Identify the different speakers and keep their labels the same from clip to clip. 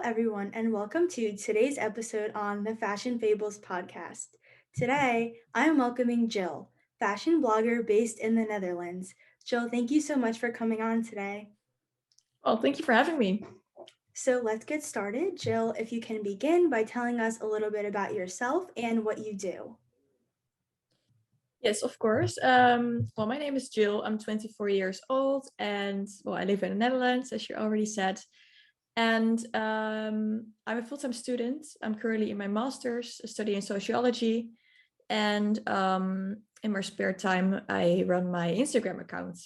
Speaker 1: everyone, and welcome to today's episode on the Fashion Fables podcast. Today, I am welcoming Jill, fashion blogger based in the Netherlands. Jill, thank you so much for coming on today.
Speaker 2: Well, thank you for having me.
Speaker 1: So, let's get started. Jill, if you can begin by telling us a little bit about yourself and what you do.
Speaker 2: Yes, of course. Well, my name is Jill. I'm 24 years old, and I live in the Netherlands, as you already said. And I'm a full-time student. I'm currently in my master's, studying sociology, and in my spare time, I run my Instagram account.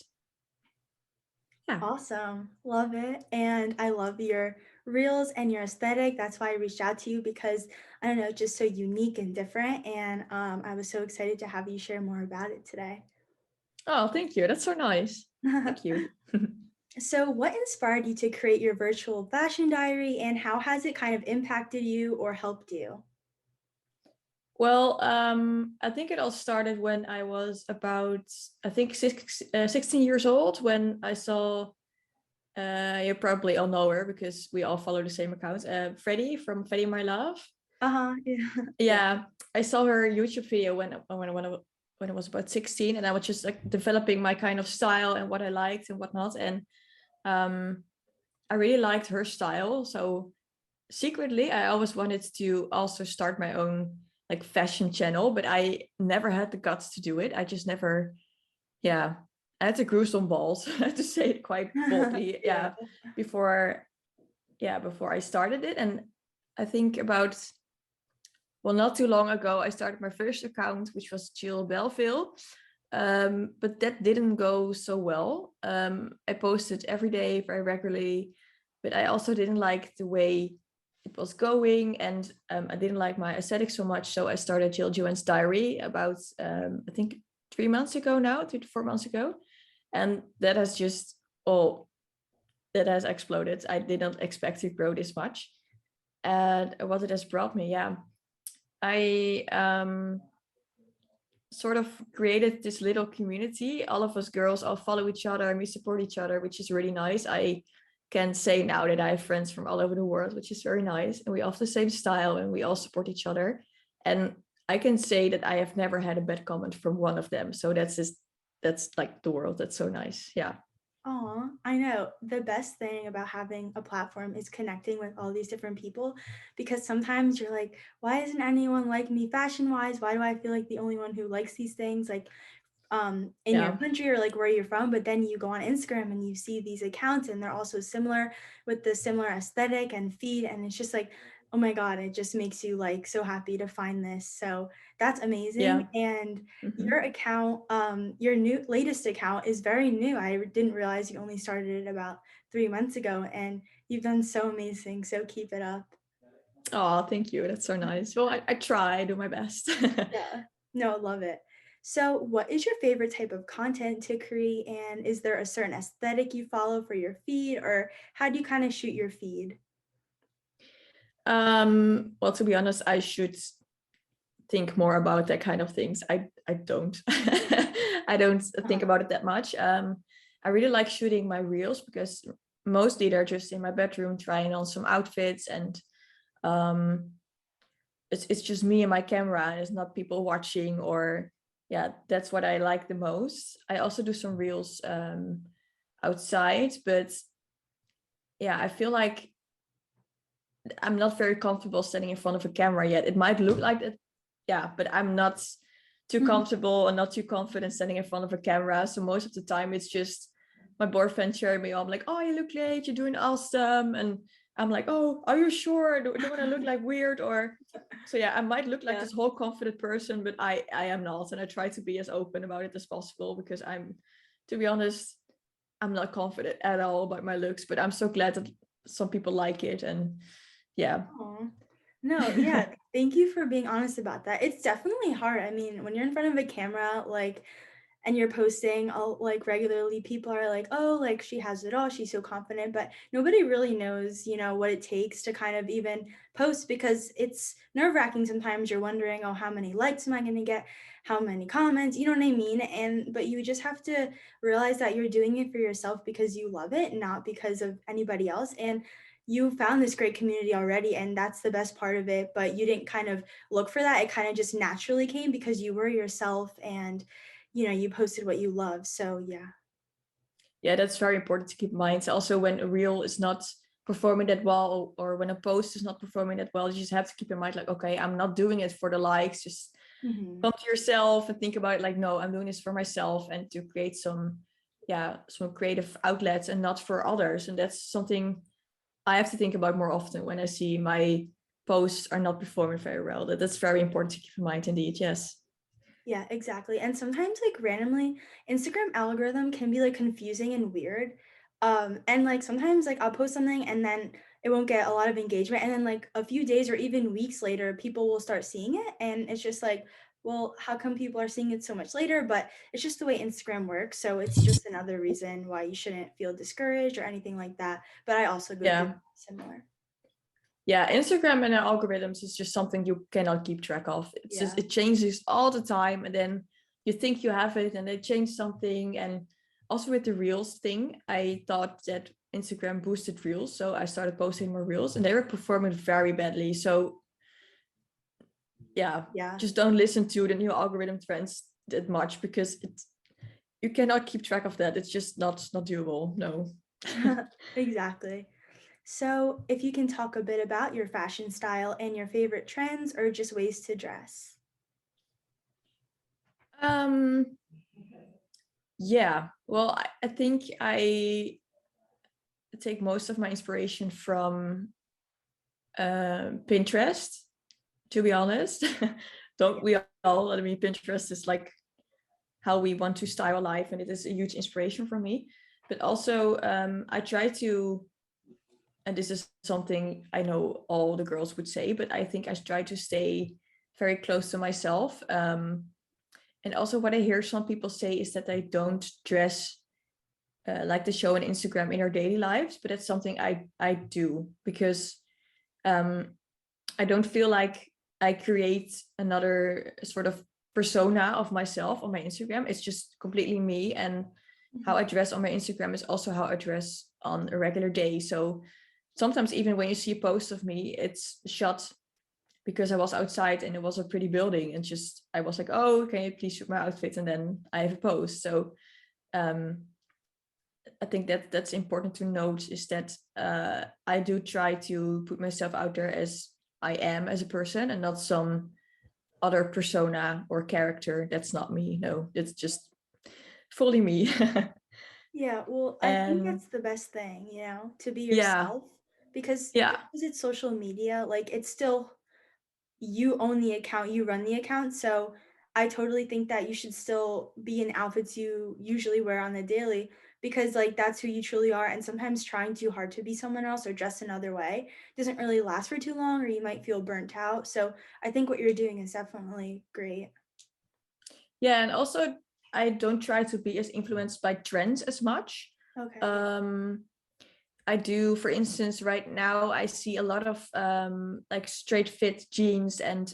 Speaker 2: Yeah.
Speaker 1: Awesome. Love it. And I love your reels and your aesthetic. That's why I reached out to you because I don't know, just so unique and different. And I was so excited to have you share more about it today.
Speaker 2: Oh, thank you. That's so nice. Thank you.
Speaker 1: So, what inspired you to create your virtual fashion diary and how has it kind of impacted you or helped you?
Speaker 2: Well, I think it all started when I was about, I think, 16 years old when I saw, you probably all know her because we all follow the same account, Freddie from Freddie My Love.
Speaker 1: Uh-huh. Yeah.
Speaker 2: Yeah, I saw her YouTube video when I was about 16, and I was just like developing my kind of style and what I liked and whatnot. And um, I really liked her style. So secretly, I always wanted to also start my own like fashion channel, but I never had the guts to do it. I just never, yeah, I had to grew some balls to say it quite boldly.
Speaker 1: Yeah.
Speaker 2: Before, before I started it. And I think about, well, not too long ago, I started my first account, which was Jill Belleville. But that didn't go so well. I posted every day very regularly, but I also didn't like the way it was going, and I didn't like my aesthetic so much. So I started Jill Joanne's Diary about I think 3 months ago now, 3 to 4 months ago, and that has just that has exploded. I did not expect to grow this much, and what it has brought me, I sort of created this little community. All of us girls all follow each other and we support each other, which is really nice. I can say now that I have friends from all over the world, which is very nice. And we all have the same style and we all support each other. And I can say that I have never had a bad comment from one of them. So that's like the world. That's so nice. Yeah.
Speaker 1: Oh, I know. The best thing about having a platform is connecting with all these different people because sometimes you're like, why isn't anyone like me fashion wise? Why do I feel like the only one who likes these things like in your
Speaker 2: Yeah.
Speaker 1: country or like where you're from? But then you go on Instagram and you see these accounts and they're also similar with the similar aesthetic and feed and it's just like, oh my God, it just makes you like so happy to find this. So that's
Speaker 2: Yeah.
Speaker 1: amazing. And
Speaker 2: Mm-hmm.
Speaker 1: your account, your new latest account is very new. I didn't realize you only started it about 3 months ago, and you've done so amazing. So keep it up.
Speaker 2: Oh, thank you. That's so nice. Well, I try, I do my best.
Speaker 1: Yeah, no, love it. So, what is your favorite type of content to create, and is there a certain aesthetic you follow for your feed, or how do you kind of shoot your feed?
Speaker 2: Well, to be honest, I should think more about that kind of things. I don't. I don't think
Speaker 1: Uh-huh.
Speaker 2: about it that much. I really like shooting my reels because mostly they're just in my bedroom trying on some outfits, and um, it's just me and my camera, and it's not people watching. Or yeah, that's what I like the most. I also do some reels outside, but yeah, I feel like I'm not very comfortable standing in front of a camera yet. It might look like it, yeah, but I'm not too comfortable and not too confident standing in front of a camera. So most of the time it's just my boyfriend cheering me on, like, oh, you look great, you're doing awesome. And I'm like, oh, are you sure? Don't I look like weird? Or so yeah, I might look like
Speaker 1: Yeah.
Speaker 2: this whole confident person, but I am not. And I try to be as open about it as possible because to be honest, I'm not confident at all about my looks, but I'm so glad that some people like it. And yeah.
Speaker 1: Aw. No, yeah, thank you for being honest about that. It's definitely hard. I mean, when you're in front of a camera, like, and you're posting all like regularly, people are like, oh, like she has it all, she's so confident, but nobody really knows, what it takes to kind of even post because it's nerve-wracking sometimes. You're wondering, oh, how many likes am I gonna get? How many comments? You know what I mean? And but you just have to realize that you're doing it for yourself because you love it, not because of anybody else. And you found this great community already, and that's the best part of it, but you didn't kind of look for that. It kind of just naturally came because you were yourself and, you posted what you love. So yeah.
Speaker 2: Yeah, that's very important to keep in mind. Also, when a reel is not performing that well, or when a post is not performing that well, you just have to keep in mind, like, okay, I'm not doing it for the likes. Just
Speaker 1: Hmm.
Speaker 2: come to yourself and think about it, like, no, I'm doing this for myself and to create some creative outlets and not for others. And that's something I have to think about more often when I see my posts are not performing very well. That's very important to keep in mind indeed. Yes.
Speaker 1: Yeah, exactly. And sometimes like randomly, Instagram algorithm can be like confusing and weird. And like sometimes like I'll post something and then it won't get a lot of engagement. And then like a few days or even weeks later, people will start seeing it. And it's just like, well, how come people are seeing it so much later? But it's just the way Instagram works. So it's just another reason why you shouldn't feel discouraged or anything like that. But I also go through
Speaker 2: Yeah.
Speaker 1: similar.
Speaker 2: Yeah, Instagram and their algorithms is just something you cannot keep track of. It's just,
Speaker 1: Yeah.
Speaker 2: it changes all the time, and then you think you have it and they change something. And also with the reels thing, I thought that Instagram boosted reels, so I started posting more reels and they were performing very badly. So yeah,
Speaker 1: Yeah.
Speaker 2: just don't listen to the new algorithm trends that much, because it's, you cannot keep track of that. It's just not doable. No.
Speaker 1: Exactly. So, if you can talk a bit about your fashion style and your favorite trends or just ways to dress.
Speaker 2: um yeah, well, I think I take most of my inspiration from Pinterest, to be honest. Don't we all? I mean, Pinterest is like how we want to style life, and it is a huge inspiration for me. But also, I try to, and this is something I know all the girls would say, but I think I try to stay very close to myself. And also, what I hear some people say is that I don't dress like the show on Instagram in our daily lives, but it's something I do, because um, I don't feel like I create another sort of persona of myself on my Instagram. It's just completely me. And how
Speaker 1: Mhm.
Speaker 2: I dress on my Instagram is also how I dress on a regular day. So sometimes even when you see a post of me, it's shot because I was outside and it was a pretty building, and just I was like, oh, can you please shoot my outfit? And then I have a post. So um, I think that that's important to note, is that I do try to put myself out there as I am as a person, and not some other persona or character that's not me. No, it's just fully me.
Speaker 1: Yeah, well, I think
Speaker 2: And
Speaker 1: that's the best thing, to be
Speaker 2: yeah,
Speaker 1: yourself because
Speaker 2: yeah,
Speaker 1: just because it's social media, like it's still you own the account, you run the account. So I totally think that you should still be in outfits you usually wear on the daily because like that's who you truly are. And sometimes trying too hard to be someone else or dress another way doesn't really last for too long or you might feel burnt out. So I think what you're doing is definitely great.
Speaker 2: yeah. And also, I don't try to be as influenced by trends as much.
Speaker 1: Okay.
Speaker 2: Um, I do, for instance, right now I see a lot of like straight fit jeans, and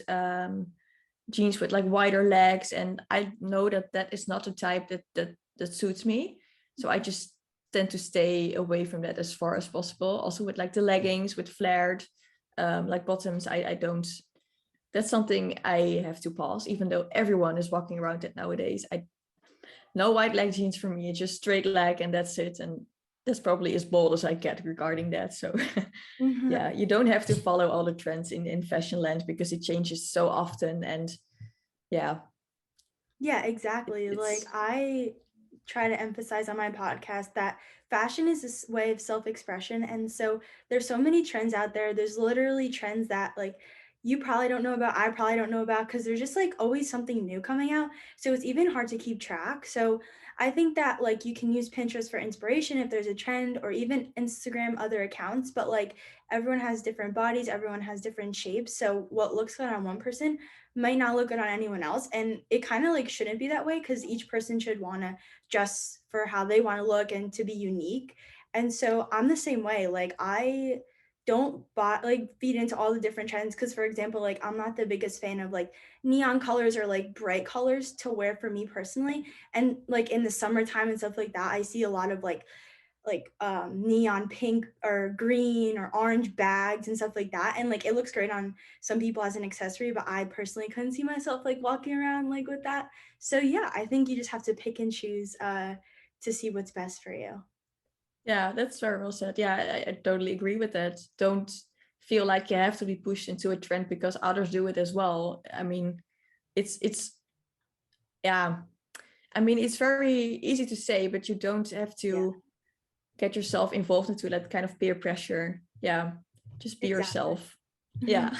Speaker 2: jeans with like wider legs, and I know that that is not a type that suits me. So I
Speaker 1: Mhm.
Speaker 2: just tend to stay away from that as far as possible. Also with like the leggings with flared like bottoms, I don't, that's something I have to pause, even though everyone is walking around it nowadays. I No wide leg jeans for me, just straight leg and that's it. And that's probably as bold as I get regarding that. So yeah, you don't have to follow all the trends in fashion land, because it changes so often. And yeah,
Speaker 1: Yeah, exactly. Like
Speaker 2: it's
Speaker 1: I try to emphasize on my podcast that fashion is this way of self-expression. And so there's so many trends out there. There's literally trends that like you probably don't know about, I probably don't know about because there's just like always something new coming out. So it's even hard to keep track. So I think that like you can use Pinterest for inspiration if there's a trend or even Instagram other accounts, but like everyone has different bodies, everyone has different shapes. So what looks good on one person might not look good on anyone else. And it kind of like shouldn't be that way because each person should want to dress for how they want to look and to be unique. And so I'm the same way. Like I don't like feed into all the different trends because for example like I'm not the biggest fan of like neon colors or like bright colors to wear for me personally and like in the summertime and stuff like that I see a lot of like like neon pink or green or orange bags and stuff like that, and like it looks great on some people as an accessory, but I personally couldn't see myself like walking around like with that. So yeah, I think you just have to pick and choose to see what's best for you.
Speaker 2: Yeah, that's very well said. Yeah, I totally agree with that. Don't feel like you have to be pushed into a trend because others do it as well. I mean, it's yeah. I mean, it's very easy to say, but you don't have
Speaker 1: Yeah,
Speaker 2: to get yourself involved into that kind of peer pressure. Yeah, just be
Speaker 1: exactly.
Speaker 2: yourself. Yeah.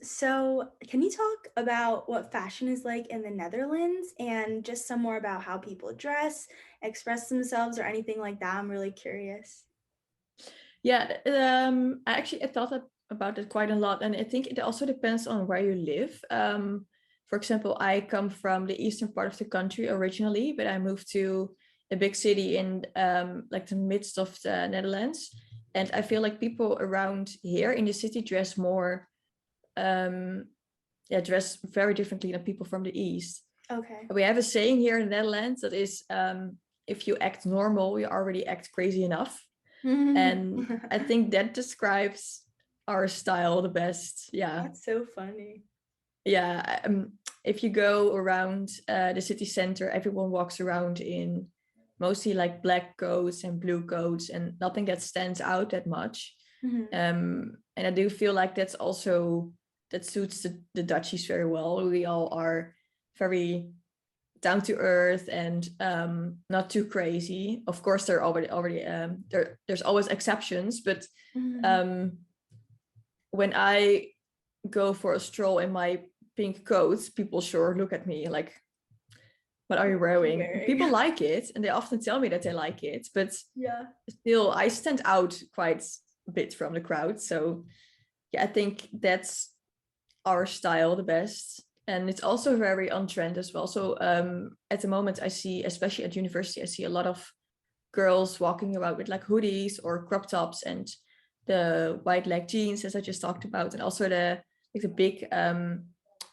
Speaker 1: So can you talk about what fashion is like in the Netherlands and just some more about how people dress, express themselves, or anything like that? I'm really curious.
Speaker 2: Yeah, I thought about it quite a lot, and I think it also depends on where you live. For example, I come from the eastern part of the country originally, but I moved to a big city in like the midst of the Netherlands, and I feel like people around here in the city dress more, um, yeah, dress very differently than people from the east.
Speaker 1: Okay.
Speaker 2: We have a saying here in the Netherlands that is, if you act normal, you already act crazy enough. And I think that describes our style the best. Yeah.
Speaker 1: That's so funny.
Speaker 2: Yeah. If you go around the city center, everyone walks around in mostly like black coats and blue coats and nothing that stands out that much.
Speaker 1: Mhm.
Speaker 2: And I do feel like that suits the Dutchies very well. We all are very down to earth and not too crazy. Of course, there's always exceptions, but
Speaker 1: Mhm.
Speaker 2: um, when I go for a stroll in my pink coat, people sure look at me like, "What are
Speaker 1: What
Speaker 2: you
Speaker 1: are you
Speaker 2: wearing?"
Speaker 1: wearing?
Speaker 2: People like it, and they often tell me that they like it, but
Speaker 1: Yeah.
Speaker 2: still, I stand out quite a bit from the crowd. So yeah, I think that's our style the best, and it's also very on trend as well. So at the moment I see, especially at university, I see a lot of girls walking around with like hoodies or crop tops and the white leg jeans, as I just talked about, and also the big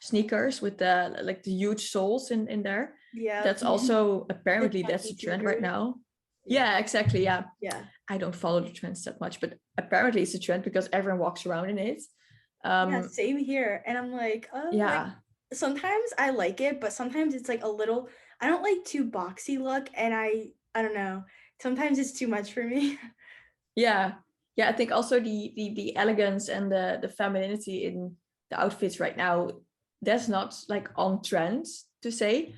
Speaker 2: sneakers with the huge soles in there.
Speaker 1: Yep.
Speaker 2: That's also
Speaker 1: The
Speaker 2: apparently that's
Speaker 1: chunky
Speaker 2: the trend right
Speaker 1: sneakers.
Speaker 2: now.
Speaker 1: Yeah.
Speaker 2: Yeah, exactly. Yeah,
Speaker 1: Yeah.
Speaker 2: I don't follow the trends that much, but apparently it's a trend because everyone walks around in it.
Speaker 1: Yeah,
Speaker 2: um
Speaker 1: same here. And I'm like, oh, like
Speaker 2: yeah.
Speaker 1: sometimes I like it, but sometimes it's like a little, I don't like too boxy look, and I don't know. Sometimes it's too much for me.
Speaker 2: Yeah, yeah. I think also the elegance and the femininity in the outfits right now, that's not like on trend to say.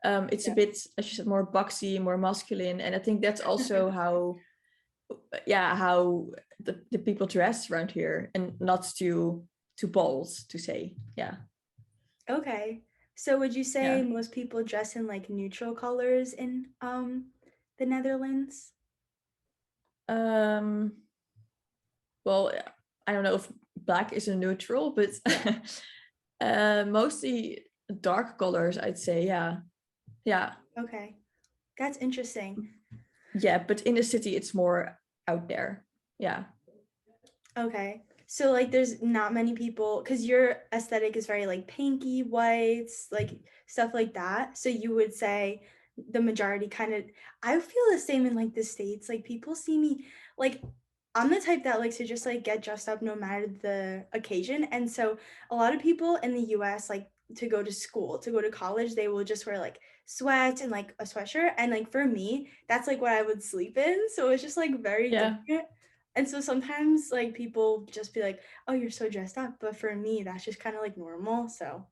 Speaker 2: It's a
Speaker 1: Yeah.
Speaker 2: bit, as you said, more boxy, more masculine, and I think that's also how, yeah, how the people dress around here, and not too bold to say. Yeah,
Speaker 1: Okay. So would you say
Speaker 2: yeah.
Speaker 1: most people dress in like neutral colors in the Netherlands?
Speaker 2: Um, well, I don't know if black is a neutral, but
Speaker 1: Yeah.
Speaker 2: mostly dark colors, I'd say. Yeah, yeah.
Speaker 1: Okay. That's interesting.
Speaker 2: Yeah, but in the city it's more out there. Yeah.
Speaker 1: Okay. So like there's not many people because your aesthetic is very like pinky whites, like stuff like that. So you would say the majority kind of I feel the same in like the States. Like people see me like I'm the type that likes to just like get dressed up no matter the occasion. And so a lot of people in the US like to go to school, to go to college, they will just wear like sweats and like a sweatshirt. And like for me, that's like what I would sleep in. So it's just like very
Speaker 2: Yeah.
Speaker 1: different. And so sometimes like people just be like, "Oh, you're so dressed up," but for me, that's just kind of like normal. So,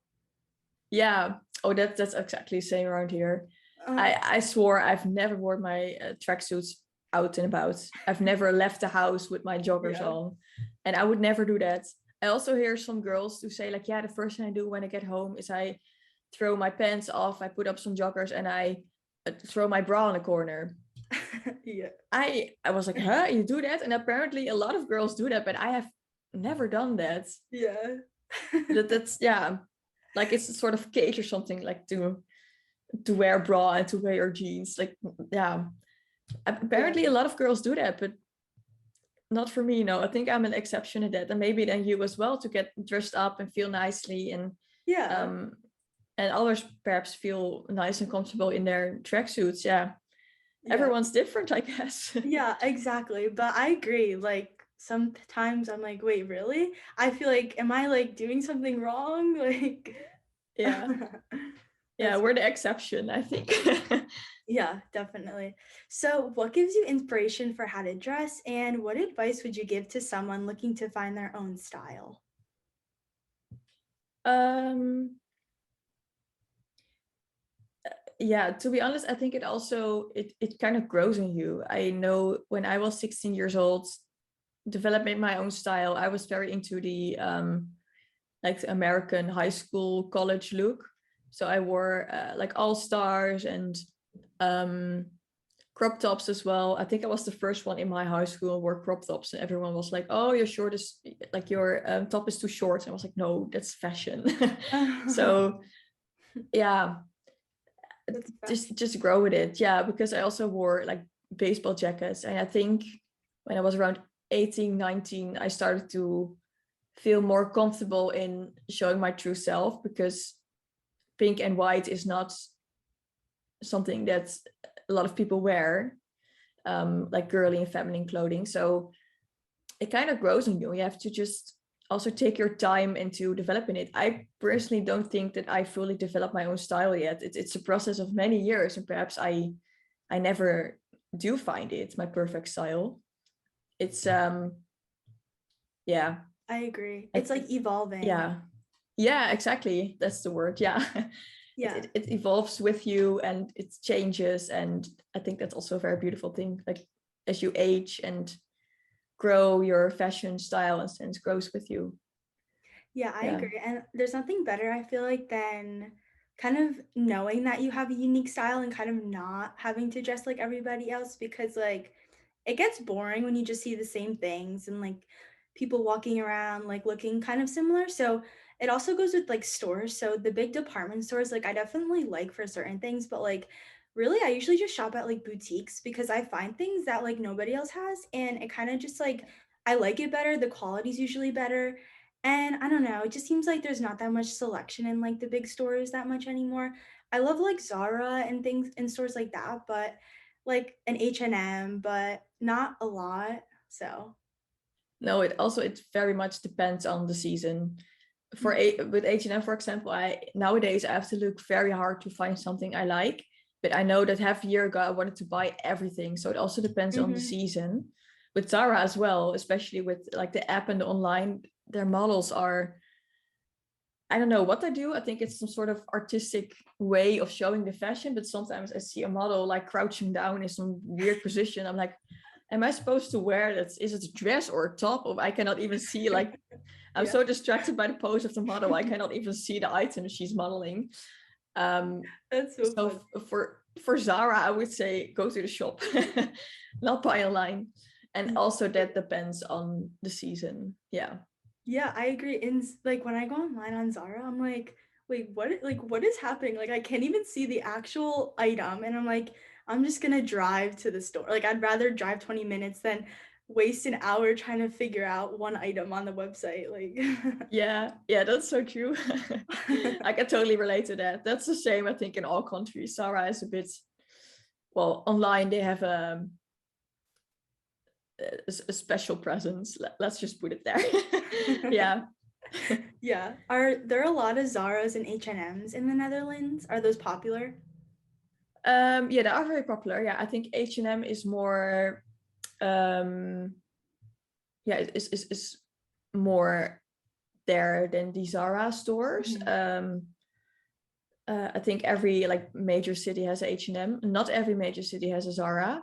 Speaker 2: Yeah. Oh, that's exactly the same around here.
Speaker 1: uh,
Speaker 2: I swore I've never worn my tracksuits out and about. I've never left the house with my joggers
Speaker 1: yeah.
Speaker 2: on, and I would never do that. I also hear some girls who say like, yeah, the first thing I do when I get home is I throw my pants off, I put up some joggers, and I throw my bra in a corner.
Speaker 1: Yeah.
Speaker 2: I was like, huh, you do that? And apparently a lot of girls do that, but I have never done that.
Speaker 1: Yeah.
Speaker 2: That's yeah, like it's a sort of cage or something, like to wear a bra and to wear your jeans. Like yeah,
Speaker 1: Yeah.
Speaker 2: apparently a lot of girls do that, but not for me. No, I think I'm an exception to that, and maybe then you as well, to get dressed up and feel nicely,
Speaker 1: Yeah.
Speaker 2: um and others perhaps feel nice and comfortable in their tracksuits. Yeah,
Speaker 1: Yeah.
Speaker 2: everyone's different, I guess.
Speaker 1: Yeah, exactly. But I agree. Like sometimes I'm like, wait, really? I feel like, am I like doing something wrong? Like,
Speaker 2: Yeah. Yeah,
Speaker 1: that's
Speaker 2: we're the exception, I think.
Speaker 1: yeah, definitely. So, what gives you inspiration for how to dress, and what advice would you give to someone looking to find their own style?
Speaker 2: um yeah, to be honest, I think it kind of grows in you. I know when I was 16 years old, developing my own style, I was very into the like the American high school college look. So I wore like all stars and um crop tops as well. I think I was the first one in my high school wore crop tops, and everyone was like, "Oh, your short is like your top is too short." And I was like, "No, that's fashion." So yeah,
Speaker 1: That's fashion.
Speaker 2: just grow with it. Yeah, because I also wore like baseball jackets, and I think when I was around 18, 19, I started to feel more comfortable in showing my true self, because pink and white is not something that a lot of people wear, like girly and feminine clothing. So it kind of grows on you. You have to just also take your time into developing it. I personally don't think that I fully developed my own style yet. It's a process of many years, and perhaps I never do find it my perfect style. It's yeah,
Speaker 1: I agree.
Speaker 2: I,
Speaker 1: It's like evolving.
Speaker 2: yeah, yeah, exactly. That's the word. Yeah.
Speaker 1: Yeah.
Speaker 2: It evolves with you and it changes. And I think that's also a very beautiful thing. Like as you age and grow, your fashion style and sense grows with you.
Speaker 1: Yeah, I
Speaker 2: Yeah.
Speaker 1: agree. And there's nothing better, I feel like, than kind of knowing that you have a unique style and kind of not having to dress like everybody else because, like, it gets boring when you just see the same things and, like, people walking around, like, looking kind of similar. So it also goes with, like, stores. So the big department stores, like, I definitely like for certain things, but, like, really, I usually just shop at, like, boutiques because I find things that, like, nobody else has. And it kind of just, like, I like it better. The quality's usually better and I don't know, it just seems like there's not that much selection in like the big stores that much anymore. I love like Zara and things in stores like that, but like an H&M, but not a lot. So,
Speaker 2: No, it very much depends on the season.
Speaker 1: mhm,
Speaker 2: With H&M, for example, I nowadays I have to look very hard to find something I like. But I know that half a year ago I wanted to buy everything. So it also depends on the
Speaker 1: mhm.
Speaker 2: season. With Zara as well, especially with like the app and the online, their models are, I don't know what they do. I think it's some sort of artistic way of showing the fashion, but sometimes I see a model like crouching down in some weird position. I'm like, am I supposed to wear that? Is it a dress or a top? Or I cannot even see, like, I'm
Speaker 1: Yeah.
Speaker 2: so distracted by the pose of the model. I cannot even see the item she's modeling. Um,
Speaker 1: That's so
Speaker 2: so
Speaker 1: fun.
Speaker 2: for Zara, I would say go to the shop, not buy online. And also that depends on the season. Yeah.
Speaker 1: Yeah, I agree. And like when I go online on Zara, I'm like what is happening? Like I can't even see the actual item and I'm like I'm just going to drive to the store. Like I'd rather drive 20 minutes than waste an hour trying to figure out one item on the website like
Speaker 2: Yeah, yeah, that's so true. I can totally relate to that. That's the same, I think, in all countries. Zara is a bit, well, online they have a special presence. Let's just put it there. Yeah.
Speaker 1: Yeah. Are there a lot of Zaras and H&Ms in the Netherlands? Are those popular?
Speaker 2: Yeah, they are very popular. Yeah, I think H&M is more, um, yeah, is more there than the Zara stores.
Speaker 1: Mhm.
Speaker 2: I think every like major city has a H&M. Not every major city has a Zara.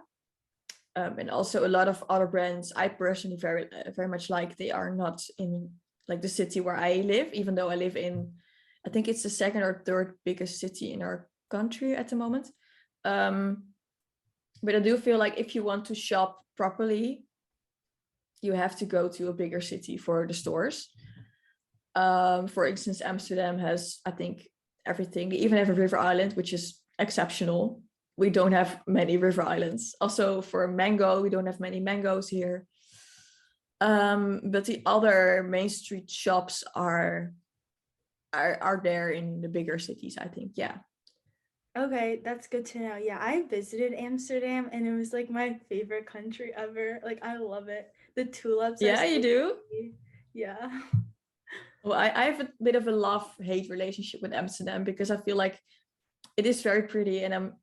Speaker 2: And also a lot of other brands I personally very much like, they are not in like the city where I live, even though I live in, I think it's the second or third biggest city in our country at the moment. um, but I do feel like if you want to shop properly, you have to go to a bigger city for the stores. For instance, Amsterdam has, I think, everything. They even have a river island, which is exceptional. We don't have many river islands. Also for mango, we don't have many mangoes here. But the other main street shops are there in the bigger cities, I think. Yeah.
Speaker 1: Okay, that's good to know. Yeah, I visited Amsterdam and it was like my favorite country ever. Like I love it. The tulips are
Speaker 2: Yeah, you
Speaker 1: so
Speaker 2: do.
Speaker 1: pretty. Yeah.
Speaker 2: Well, I have a bit of a love-hate relationship with Amsterdam because I feel like it is very pretty, and I'm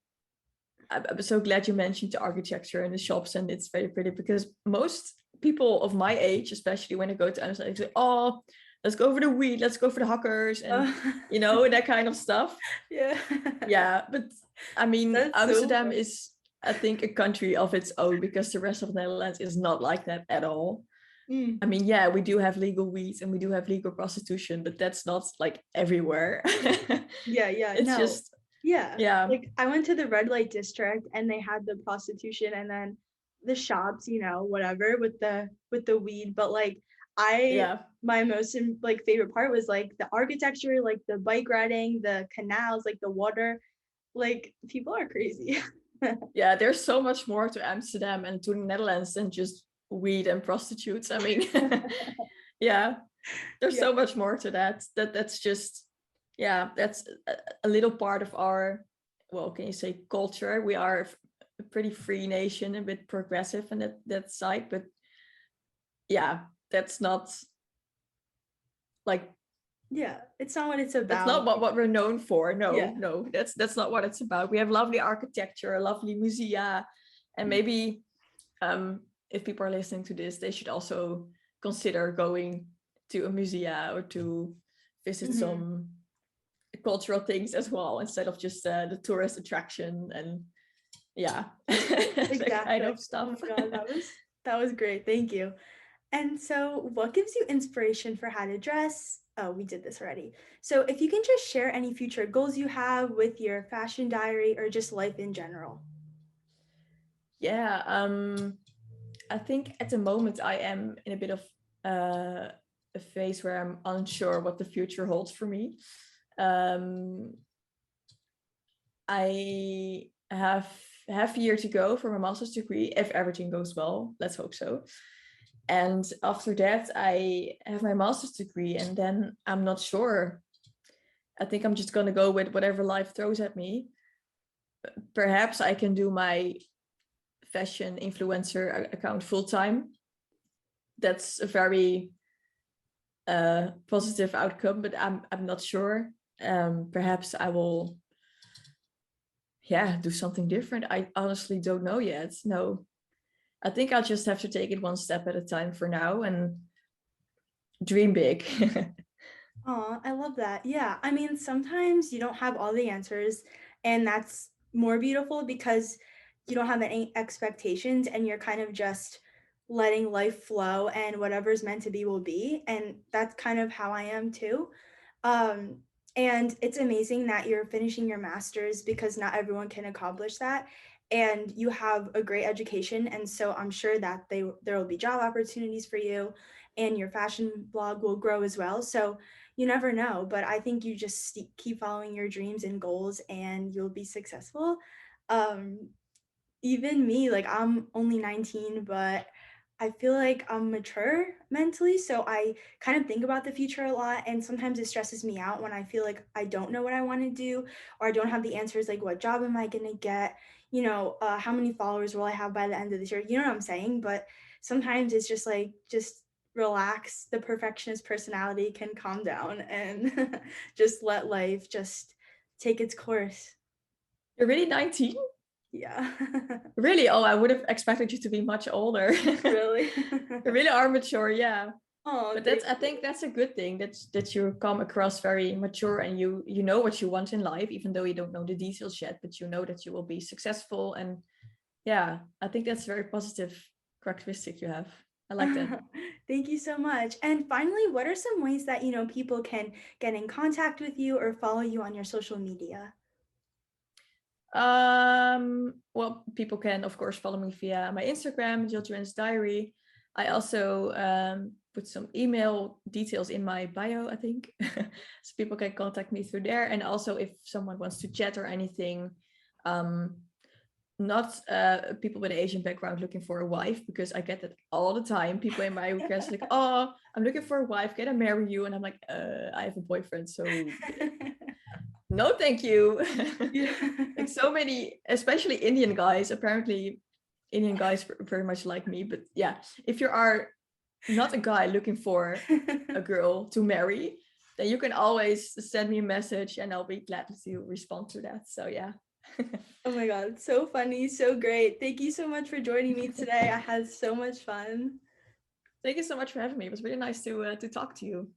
Speaker 2: so glad you mentioned the architecture and the shops, and it's very pretty because most people of my age, especially when I go to Amsterdam, they say, "Oh, let's go for the weed, let's go for the hawkers," and that kind of stuff.
Speaker 1: Yeah.
Speaker 2: Yeah, but I mean,
Speaker 1: That's so
Speaker 2: Amsterdam
Speaker 1: funny.
Speaker 2: is, I think, a country of its own because the rest of the Netherlands is not like that at all.
Speaker 1: Mm.
Speaker 2: I mean, yeah, we do have legal weed and we do have legal prostitution, but that's not like everywhere.
Speaker 1: Yeah, yeah,
Speaker 2: It's
Speaker 1: no.
Speaker 2: just,
Speaker 1: Yeah.
Speaker 2: yeah,
Speaker 1: Like I went to the red light district and they had the prostitution and then the shops, whatever with the weed, but like I
Speaker 2: yeah.
Speaker 1: my most like favorite part was like the architecture, like the bike riding, the canals, like the water. Like people are crazy.
Speaker 2: Yeah, there's so much more to Amsterdam and to the Netherlands than just weed and prostitutes. I mean, yeah, there's
Speaker 1: Yeah.
Speaker 2: so much more to that. That's just, yeah, that's a little part of our, well, can you say culture? We are a pretty free nation, a bit progressive in that side, but yeah, that's not like
Speaker 1: Yeah. It's not what it's
Speaker 2: that's not
Speaker 1: about.
Speaker 2: what we're known for.
Speaker 1: Yeah.
Speaker 2: No, that's not what it's about. We have lovely architecture, lovely musea, and maybe if people are listening to this, they should also consider going to a museum or to visit
Speaker 1: Hmm.
Speaker 2: some cultural things as well instead of just the tourist attraction and yeah, that kind
Speaker 1: Exactly.
Speaker 2: of
Speaker 1: Oh
Speaker 2: stuff.
Speaker 1: my God, that was great. Thank you. And so, what gives you inspiration for how to dress? Oh, we did this already. So, if you can just share any future goals you have with your fashion diary or just life in general.
Speaker 2: Yeah, I think at the moment I am in a bit of a phase where I'm unsure what the future holds for me. Um, I have half a year to go for my master's degree if everything goes well. Let's hope so. And after that, I have my master's degree, and then I'm not sure. I think I'm just gonna go with whatever life throws at me. Perhaps I can do my fashion influencer account full time. That's a very positive outcome, but I'm not sure. Perhaps I will, yeah, do something different. I honestly don't know yet. No, I think I'll just have to take it one step at a time for now and dream big.
Speaker 1: Oh, I love that. Yeah. I mean, sometimes you don't have all the answers, and that's more beautiful because you don't have any expectations and you're kind of just letting life flow and whatever's meant to be will be. And that's kind of how I am too. Um, and it's amazing that you're finishing your master's because not everyone can accomplish that. And you have a great education. And so I'm sure that there will be job opportunities for you and your fashion blog will grow as well. So you never know, but I think you just keep following your dreams and goals and you'll be successful. Um, Even me, like I'm only 19, but I feel like I'm mature mentally. So I kind of think about the future a lot. And sometimes it stresses me out when I feel like I don't know what I want to do or I don't have the answers. Like, what job am I going to get? How many followers will I have by the end of this year? You know what I'm saying? But sometimes it's just like, just relax. The perfectionist personality can calm down and just let life just take its course.
Speaker 2: You're really 19?
Speaker 1: Yeah.
Speaker 2: Really? Oh, I would have expected you to be much older.
Speaker 1: Really?
Speaker 2: You really are mature, yeah.
Speaker 1: Oh,
Speaker 2: But
Speaker 1: thank
Speaker 2: I think
Speaker 1: you.
Speaker 2: that's a good thing. That you come across very mature and you know what you want in life, even though you don't know the details yet, but you know that you will be successful. And yeah, I think that's a very positive characteristic you have. I like that.
Speaker 1: Thank you so much. And finally, what are some ways that, people can get in contact with you or follow you on your social media?
Speaker 2: Well, people can of course follow me via my Instagram, Jillian's Diary. I also put some email details in my bio, I think, so people can contact me through there. And also, if someone wants to chat or anything, um, not people with an Asian background looking for a wife, because I get that all the time. People in my request like, "Oh, I'm looking for a wife. Can I marry you?" And I'm like, "I have a boyfriend, so No, thank you.
Speaker 1: Yeah.
Speaker 2: Like so many, especially Indian guys, apparently Indian guys very much like me. But yeah, if you are not a guy looking for a girl to marry, then you can always send me a message and I'll be glad to respond to that. So yeah.
Speaker 1: Oh my God, so funny, so great. Thank you so much for joining me today. I had so much fun.
Speaker 2: Thank you so much for having me. It was really nice to talk to you.